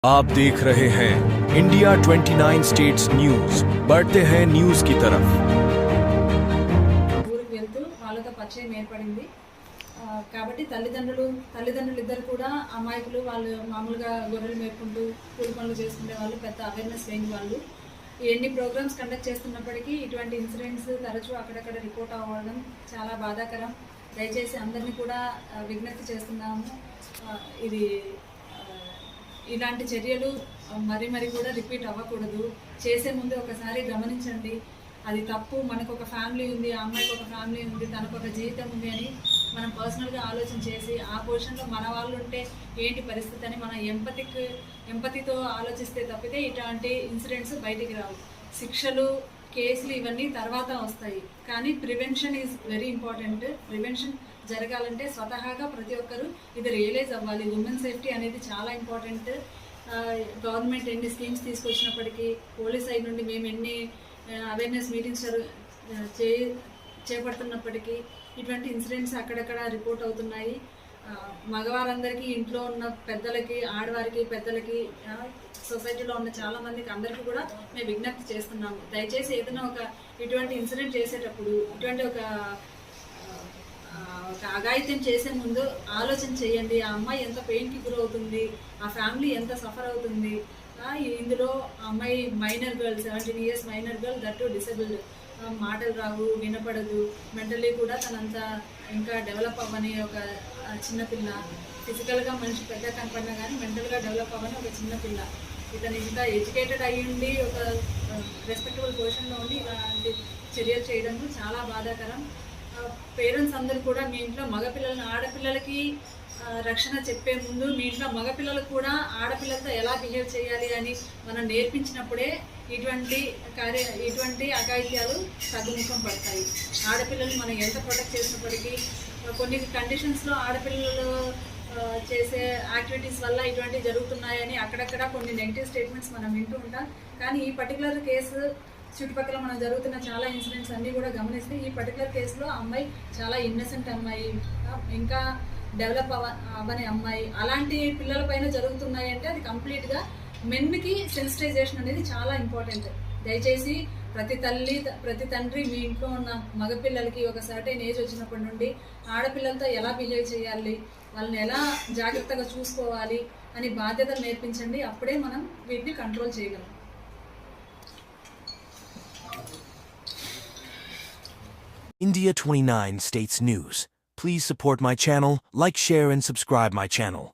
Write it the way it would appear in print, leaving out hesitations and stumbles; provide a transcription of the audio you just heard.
आप देख रहे हैं इंडिया 29 स्टेट्स न्यूज। बढ़ते हैं न्यूज की तरफ। ఊరికి వెళ్తూ వాళ్ళతో పరిచయం ఏర్పడింది కాబట్టి తల్లిదండ్రులు ఇద్దరు కూడా అమాయకులు. వాళ్ళు మామూలుగా గొర్రెలు మేపుకుంటూ కూలి పనులు చేసుకునే వాళ్ళు, పెద్ద అవేర్నెస్ లేని వాళ్ళు. ఎన్ని ప్రోగ్రామ్స్ కండక్ట్ చేస్తున్నప్పటికీ ఇటువంటి ఇన్సిడెంట్స్ తరచూ అక్కడక్కడ రిపోర్ట్ అవ్వడం చాలా బాధాకరం. దయచేసి అందరినీ కూడా విజ్ఞప్తి చేస్తున్నాము, ఇది ఇలాంటి చర్యలు మరి కూడా రిపీట్ అవ్వకూడదు. చేసే ముందు ఒకసారి గమనించండి, అది తప్పు. మనకు ఒక ఫ్యామిలీ ఉంది, ఆ అమ్మాయికి ఒక ఫ్యామిలీ ఉంది, తనకు ఒక జీవితం ఉంది అని మనం పర్సనల్గా ఆలోచన చేసి ఆ పొజిషన్లో మన వాళ్ళు ఉంటే ఏంటి పరిస్థితి అని మనం ఎంపతితో ఆలోచిస్తే తప్పితే ఇట్లాంటి ఇన్సిడెంట్స్ బయటికి రావు. శిక్షలు, కేసులు ఇవన్నీ తర్వాత వస్తాయి, కానీ prevention is very important. Prevention జరగాలంటే స్వతహాగా ప్రతి ఒక్కరూ ఇది రియలైజ్ అవ్వాలి. ఉమెన్ సేఫ్టీ అనేది చాలా ఇంపార్టెంట్. గవర్నమెంట్ ఎన్ని స్కీమ్స్ తీసుకొచ్చినప్పటికీ, పోలీస్ సైడ్ నుండి మేము ఎన్ని అవేర్నెస్ మీటింగ్స్ చేపడుతున్నప్పటికీ ఇటువంటి ఇన్సిడెంట్స్ అక్కడక్కడ రిపోర్ట్ అవుతున్నాయి. మగవారందరికీ, ఇంట్లో ఉన్న పెద్దలకి, ఆడవారికి, పెద్దలకి, సొసైటీలో ఉన్న చాలా మందికి అందరికీ కూడా మేము విజ్ఞప్తి చేస్తున్నాము. దయచేసి ఏదైనా ఇటువంటి ఇన్సిడెంట్ చేసేటప్పుడు, ఇటువంటి ఒక అఘాయిత్యం చేసే ముందు ఆలోచన చేయండి. ఆ అమ్మాయి ఎంత పెయిన్కి గురవుతుంది, ఆ ఫ్యామిలీ ఎంత సఫర్ అవుతుంది. ఇందులో అమ్మాయి minor girl, 17 years minor girl, that disabled. మాటలు రావు, వినపడదు, మెంటల్లీ కూడా తనంతా ఇంకా డెవలప్ అవ్వని ఒక చిన్నపిల్ల. ఫిజికల్గా మనిషి పెద్ద కనపడినా కానీ మెంటల్గా డెవలప్ అవ్వని ఒక చిన్నపిల్ల. ఇతను ఇంకా ఎడ్యుకేటెడ్ అయ్యిండి, ఒక రెస్పెక్టబుల్ పొజిషన్లో ఉండి ఇలాంటి చర్యలు చేయడం చాలా బాధాకరం. పేరెంట్స్ అందరూ కూడా మీ ఇంట్లో మగపిల్లలను, ఆడపిల్లలకి రక్షణ చెప్పే ముందు మీ ఇంట్లో మగపిల్లలకు కూడా ఆడపిల్లలతో ఎలా బిహేవ్ చేయాలి అని మనం నేర్పించినప్పుడే ఇటువంటి అఘాయిత్యాలు తగ్గుముఖం పడతాయి. ఆడపిల్లలు మనం ఎంత ప్రొటెక్ట్ చేసినప్పటికీ కొన్ని కండిషన్స్లో ఆడపిల్లలు చేసే యాక్టివిటీస్ వల్ల ఇటువంటివి జరుగుతున్నాయని అక్కడక్కడ కొన్ని నెగిటివ్ స్టేట్మెంట్స్ మనం వింటూ ఉంటాం. కానీ ఈ పర్టికులర్ కేసు, చుట్టుపక్కల మనం జరుగుతున్న చాలా ఇన్సిడెంట్స్ అన్నీ కూడా గమనిస్తే ఈ పర్టికులర్ కేసులో అమ్మాయి చాలా ఇన్నసెంట్ అమ్మాయి, ఇంకా డెవలప్ అవ్వని అమ్మాయి. అలాంటి పిల్లల పైన జరుగుతున్నాయంటే అది కంప్లీట్గా మెన్కి సెన్సిటైజేషన్ అనేది చాలా ఇంపార్టెంట్. దయచేసి ప్రతి తండ్రి మీ ఇంట్లో ఉన్న మగపిల్లలకి ఒక సర్టైన్ ఏజ్ వచ్చినప్పటి నుండి ఆడపిల్లలతో ఎలా బిహేవ్ చేయాలి, వాళ్ళని ఎలా జాగ్రత్తగా చూసుకోవాలి అని బాధ్యతలు నేర్పించండి. అప్పుడే మనం వీటిని కంట్రోల్ చేయగలం. India 29 States News. Please support my channel, like, share and subscribe my channel.